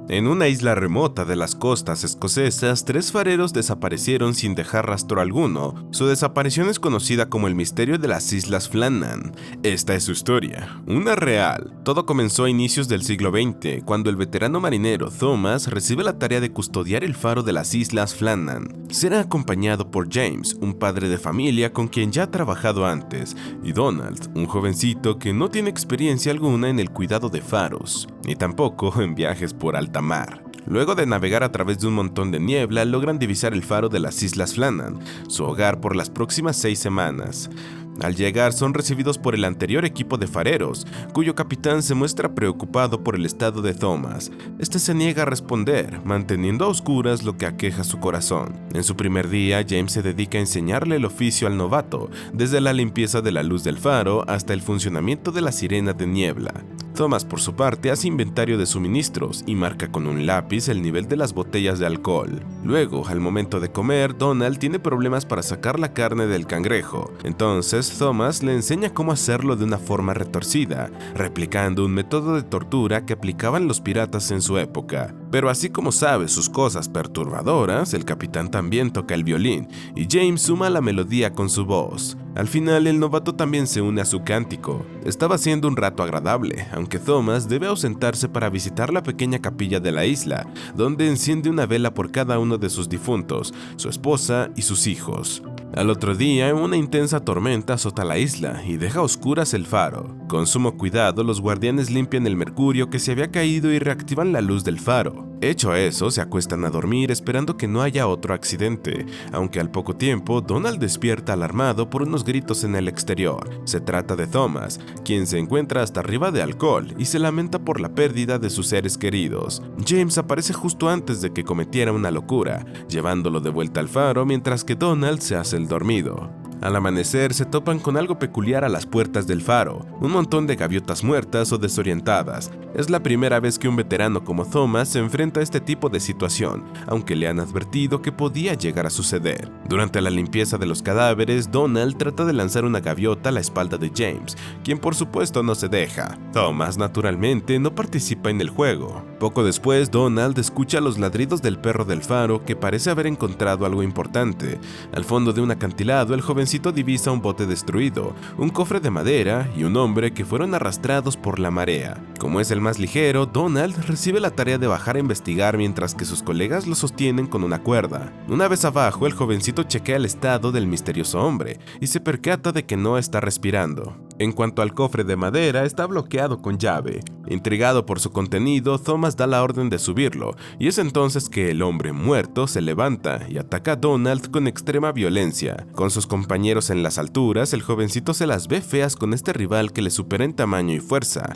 En una isla remota de las costas escocesas, 3 fareros desaparecieron sin dejar rastro alguno. Su desaparición es conocida como el misterio de las Islas Flannan. Esta es su historia, una real. Todo comenzó a inicios del siglo XX, cuando el veterano marinero Thomas recibe la tarea de custodiar el faro de las Islas Flannan. Será acompañado por James, un padre de familia con quien ya ha trabajado antes, y Donald, un jovencito que no tiene experiencia alguna en el cuidado de faros, ni tampoco en viajes por alta mar. Luego de navegar a través de un montón de niebla, logran divisar el faro de las Islas Flannan, su hogar por las próximas 6 semanas. Al llegar son recibidos por el anterior equipo de fareros, cuyo capitán se muestra preocupado por el estado de Thomas. Este se niega a responder, manteniendo a oscuras lo que aqueja su corazón. En su primer día, James se dedica a enseñarle el oficio al novato, desde la limpieza de la luz del faro hasta el funcionamiento de la sirena de niebla. Thomas, por su parte, hace inventario de suministros y marca con un lápiz el nivel de las botellas de alcohol. Luego, al momento de comer, Donald tiene problemas para sacar la carne del cangrejo. Entonces, Thomas le enseña cómo hacerlo de una forma retorcida, replicando un método de tortura que aplicaban los piratas en su época. Pero así como sabe sus cosas perturbadoras, el capitán también toca el violín, y James suma la melodía con su voz. Al final, el novato también se une a su cántico. Estaba siendo un rato agradable, aunque Thomas debe ausentarse para visitar la pequeña capilla de la isla, donde enciende una vela por cada uno de sus difuntos, su esposa y sus hijos. Al otro día, una intensa tormenta azota la isla y deja a oscuras el faro. Con sumo cuidado, los guardianes limpian el mercurio que se había caído y reactivan la luz del faro. Hecho eso, se acuestan a dormir esperando que no haya otro accidente, aunque al poco tiempo, Donald despierta alarmado por unos gritos en el exterior. Se trata de Thomas, quien se encuentra hasta arriba de alcohol y se lamenta por la pérdida de sus seres queridos. James aparece justo antes de que cometiera una locura, llevándolo de vuelta al faro mientras que Donald se hace el dormido. Al amanecer se topan con algo peculiar a las puertas del faro, un montón de gaviotas muertas o desorientadas. Es la primera vez que un veterano como Thomas se enfrenta a este tipo de situación, aunque le han advertido que podía llegar a suceder. Durante la limpieza de los cadáveres, Donald trata de lanzar una gaviota a la espalda de James, quien por supuesto no se deja. Thomas naturalmente no participa en el juego. Poco después, Donald escucha los ladridos del perro del faro que parece haber encontrado algo importante. Al fondo de un acantilado, el jovencito divisa un bote destruido, un cofre de madera y un hombre que fueron arrastrados por la marea. Como es el más ligero, Donald recibe la tarea de bajar a investigar mientras que sus colegas lo sostienen con una cuerda. Una vez abajo, el jovencito chequea el estado del misterioso hombre y se percata de que no está respirando. En cuanto al cofre de madera, está bloqueado con llave. Intrigado por su contenido, Thomas da la orden de subirlo, y es entonces que el hombre muerto se levanta y ataca a Donald con extrema violencia. Con sus compañeros en las alturas, el jovencito se las ve feas con este rival que le supera en tamaño y fuerza,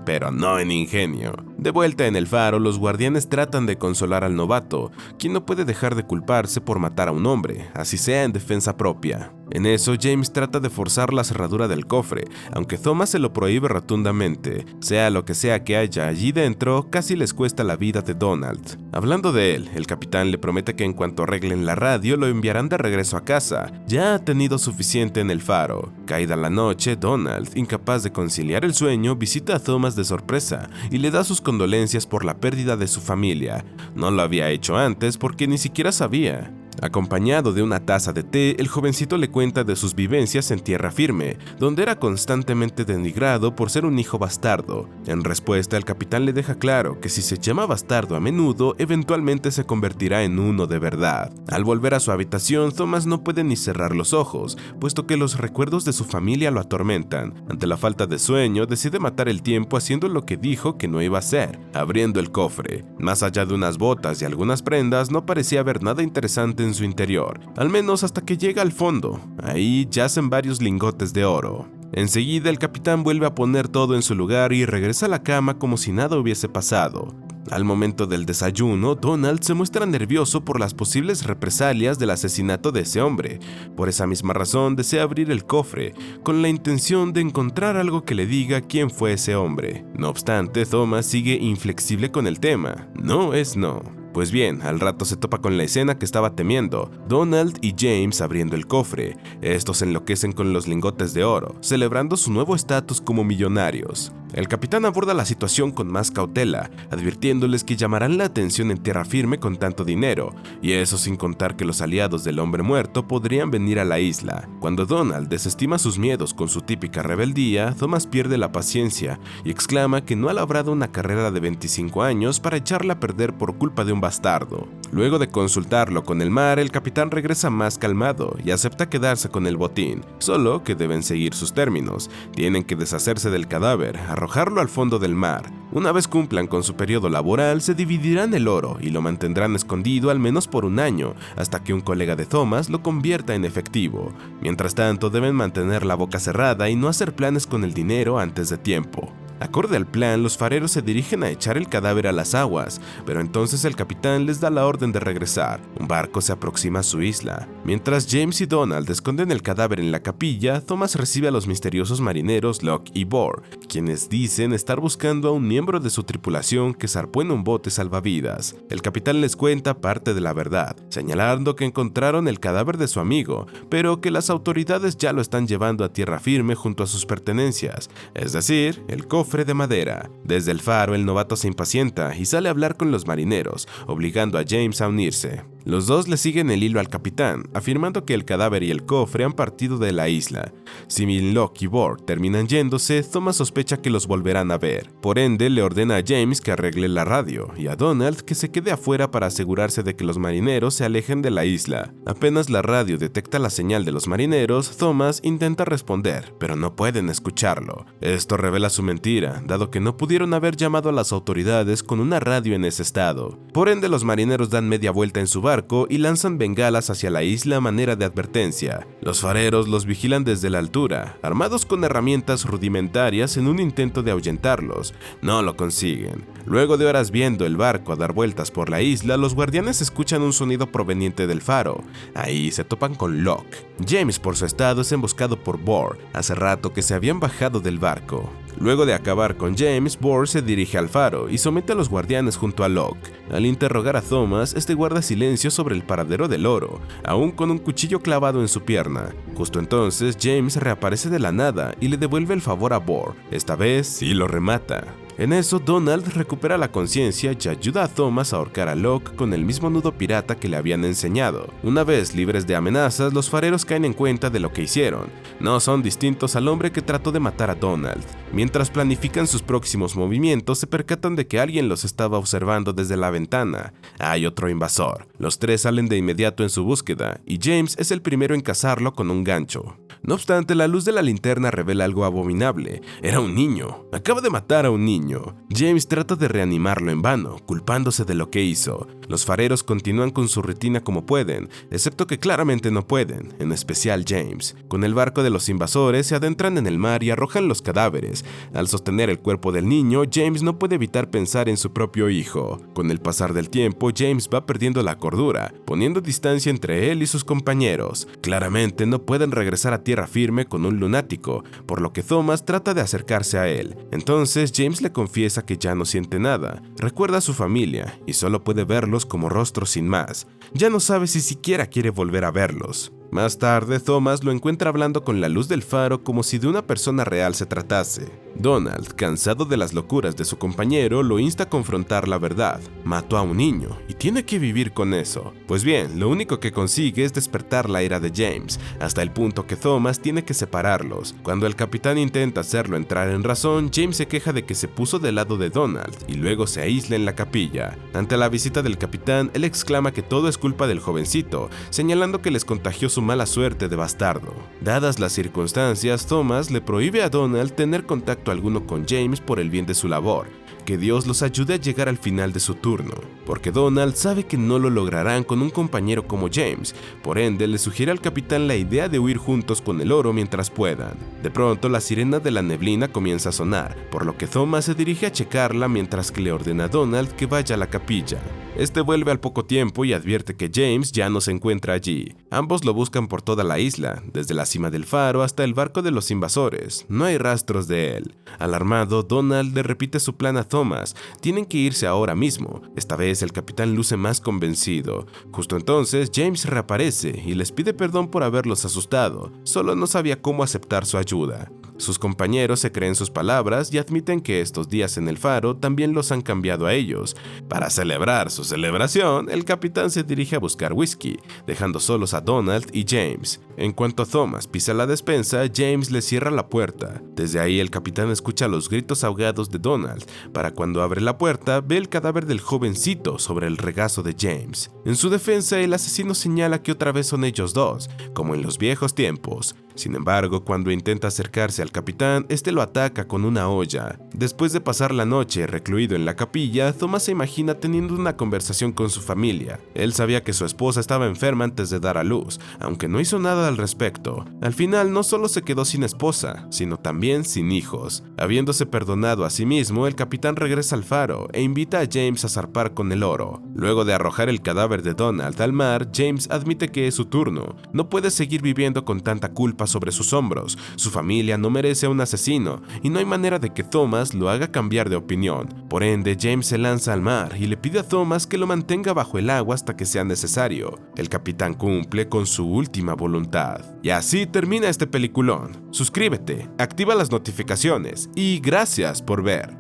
pero no en ingenio. De vuelta en el faro, los guardianes tratan de consolar al novato, quien no puede dejar de culparse por matar a un hombre, así sea en defensa propia. En eso, James trata de forzar la cerradura del cofre, aunque Thomas se lo prohíbe rotundamente. Sea lo que sea que haya allí dentro, casi les cuesta la vida de Donald. Hablando de él, el capitán le promete que en cuanto arreglen la radio lo enviarán de regreso a casa. Ya ha tenido suficiente en el faro. Caída la noche, Donald, incapaz de conciliar el sueño, visita a Thomas de sorpresa y le da sus condolencias por la pérdida de su familia. No lo había hecho antes porque ni siquiera sabía. Acompañado de una taza de té, el jovencito le cuenta de sus vivencias en tierra firme, donde era constantemente denigrado por ser un hijo bastardo. En respuesta, el capitán le deja claro que si se llama bastardo a menudo, eventualmente se convertirá en uno de verdad. Al volver a su habitación, Thomas no puede ni cerrar los ojos, puesto que los recuerdos de su familia lo atormentan. Ante la falta de sueño, decide matar el tiempo haciendo lo que dijo que no iba a hacer, abriendo el cofre. Más allá de unas botas y algunas prendas, no parecía haber nada interesante en su interior, al menos hasta que llega al fondo. Ahí yacen varios lingotes de oro. Enseguida el capitán vuelve a poner todo en su lugar y regresa a la cama como si nada hubiese pasado. Al momento del desayuno, Donald se muestra nervioso por las posibles represalias del asesinato de ese hombre. Por esa misma razón desea abrir el cofre, con la intención de encontrar algo que le diga quién fue ese hombre. No obstante, Thomas sigue inflexible con el tema. No es no. Pues bien, al rato se topa con la escena que estaba temiendo, Donald y James abriendo el cofre. Estos enloquecen con los lingotes de oro, celebrando su nuevo estatus como millonarios. El capitán aborda la situación con más cautela, advirtiéndoles que llamarán la atención en tierra firme con tanto dinero, y eso sin contar que los aliados del hombre muerto podrían venir a la isla. Cuando Donald desestima sus miedos con su típica rebeldía, Thomas pierde la paciencia y exclama que no ha labrado una carrera de 25 años para echarla a perder por culpa de un bastardo. Luego de consultarlo con el mar, el capitán regresa más calmado y acepta quedarse con el botín, solo que deben seguir sus términos. Tienen que deshacerse del cadáver, arrojarlo al fondo del mar. Una vez cumplan con su periodo laboral, se dividirán el oro y lo mantendrán escondido al menos por un año, hasta que un colega de Thomas lo convierta en efectivo. Mientras tanto, deben mantener la boca cerrada y no hacer planes con el dinero antes de tiempo. Acorde al plan, los fareros se dirigen a echar el cadáver a las aguas, pero entonces el capitán les da la orden de regresar. Un barco se aproxima a su isla. Mientras James y Donald esconden el cadáver en la capilla, Thomas recibe a los misteriosos marineros Locke y Bohr, quienes dicen estar buscando a un miembro de su tripulación que zarpó en un bote salvavidas. El capitán les cuenta parte de la verdad, señalando que encontraron el cadáver de su amigo, pero que las autoridades ya lo están llevando a tierra firme junto a sus pertenencias, es decir, el cofre de madera. Desde el faro, el novato se impacienta y sale a hablar con los marineros, obligando a James a unirse. Los dos le siguen el hilo al capitán, afirmando que el cadáver y el cofre han partido de la isla. Si Locke y Bohr terminan yéndose, Thomas sospecha que los volverán a ver. Por ende, le ordena a James que arregle la radio y a Donald que se quede afuera para asegurarse de que los marineros se alejen de la isla. Apenas la radio detecta la señal de los marineros, Thomas intenta responder, pero no pueden escucharlo. Esto revela su mentira, dado que no pudieron haber llamado a las autoridades con una radio en ese estado. Por ende, los marineros dan media vuelta en su barco y lanzan bengalas hacia la isla a manera de advertencia. Los fareros los vigilan desde la altura, armados con herramientas rudimentarias en un intento de ahuyentarlos. No lo consiguen. Luego de horas viendo el barco a dar vueltas por la isla, los guardianes escuchan un sonido proveniente del faro. Ahí se topan con Locke. James, por su estado, es emboscado por Bohr. Hace rato que se habían bajado del barco. Luego de acabar con James, Bohr se dirige al faro y somete a los guardianes junto a Locke. Al interrogar a Thomas, este guarda silencio sobre el paradero del oro, aún con un cuchillo clavado en su pierna. Justo entonces, James reaparece de la nada y le devuelve el favor a Bohr. Esta vez sí lo remata. En eso, Donald recupera la conciencia y ayuda a Thomas a ahorcar a Locke con el mismo nudo pirata que le habían enseñado. Una vez libres de amenazas, los fareros caen en cuenta de lo que hicieron. No son distintos al hombre que trató de matar a Donald. Mientras planifican sus próximos movimientos, se percatan de que alguien los estaba observando desde la ventana. Hay otro invasor. Los tres salen de inmediato en su búsqueda, y James es el primero en cazarlo con un gancho. No obstante, la luz de la linterna revela algo abominable. Era un niño. Acaba de matar a un niño. James trata de reanimarlo en vano, culpándose de lo que hizo. Los fareros continúan con su rutina como pueden, excepto que claramente no pueden, en especial James. Con el barco de los invasores se adentran en el mar y arrojan los cadáveres. Al sostener el cuerpo del niño, James no puede evitar pensar en su propio hijo. Con el pasar del tiempo, James va perdiendo la cordura, poniendo distancia entre él y sus compañeros. Claramente no pueden regresar a tierra firme con un lunático, por lo que Thomas trata de acercarse a él. Entonces James le confiesa que ya no siente nada, recuerda a su familia y solo puede verlos como rostros sin más. Ya no sabe si siquiera quiere volver a verlos. Más tarde, Thomas lo encuentra hablando con la luz del faro como si de una persona real se tratase. Donald, cansado de las locuras de su compañero, lo insta a confrontar la verdad. Mató a un niño y tiene que vivir con eso. Pues bien, lo único que consigue es despertar la ira de James, hasta el punto que Thomas tiene que separarlos. Cuando el capitán intenta hacerlo entrar en razón, James se queja de que se puso del lado de Donald y luego se aísla en la capilla. Ante la visita del capitán, él exclama que todo es culpa del jovencito, señalando que les contagió su mala suerte de bastardo. Dadas las circunstancias, Thomas le prohíbe a Donald tener contacto alguno con James por el bien de su labor. Que Dios los ayude a llegar al final de su turno, porque Donald sabe que no lo lograrán con un compañero como James. Por ende, le sugiere al capitán la idea de huir juntos con el oro mientras puedan. De pronto, la sirena de la neblina comienza a sonar, por lo que Thomas se dirige a checarla mientras que le ordena a Donald que vaya a la capilla. Este vuelve al poco tiempo y advierte que James ya no se encuentra allí. Ambos lo buscan por toda la isla, desde la cima del faro hasta el barco de los invasores. No hay rastros de él. Alarmado, Donald le repite su plan a Thomas. Tienen que irse ahora mismo. Esta vez el capitán luce más convencido. Justo entonces, James reaparece y les pide perdón por haberlos asustado. Solo no sabía cómo aceptar su ayuda. Sus compañeros se creen sus palabras y admiten que estos días en el faro también los han cambiado a ellos. Para celebrar su celebración, el capitán se dirige a buscar whisky, dejando solos a Donald y James. En cuanto Thomas pisa la despensa, James le cierra la puerta. Desde ahí el capitán escucha los gritos ahogados de Donald. Para cuando abre la puerta, ve el cadáver del jovencito sobre el regazo de James. En su defensa, el asesino señala que otra vez son ellos dos, como en los viejos tiempos. Sin embargo, cuando intenta acercarse al capitán, este lo ataca con una olla. Después de pasar la noche recluido en la capilla, Thomas se imagina teniendo una conversación con su familia. Él sabía que su esposa estaba enferma antes de dar a luz, aunque no hizo nada al respecto. Al final, no solo se quedó sin esposa, sino también sin hijos. Habiéndose perdonado a sí mismo, el capitán regresa al faro e invita a James a zarpar con el oro. Luego de arrojar el cadáver de Donald al mar, James admite que es su turno. No puede seguir viviendo con tanta culpa sobre sus hombros. Su familia no merece a un asesino y no hay manera de que Thomas lo haga cambiar de opinión. Por ende, James se lanza al mar y le pide a Thomas que lo mantenga bajo el agua hasta que sea necesario. El capitán cumple con su última voluntad. Y así termina este peliculón. Suscríbete, activa las notificaciones y gracias por ver.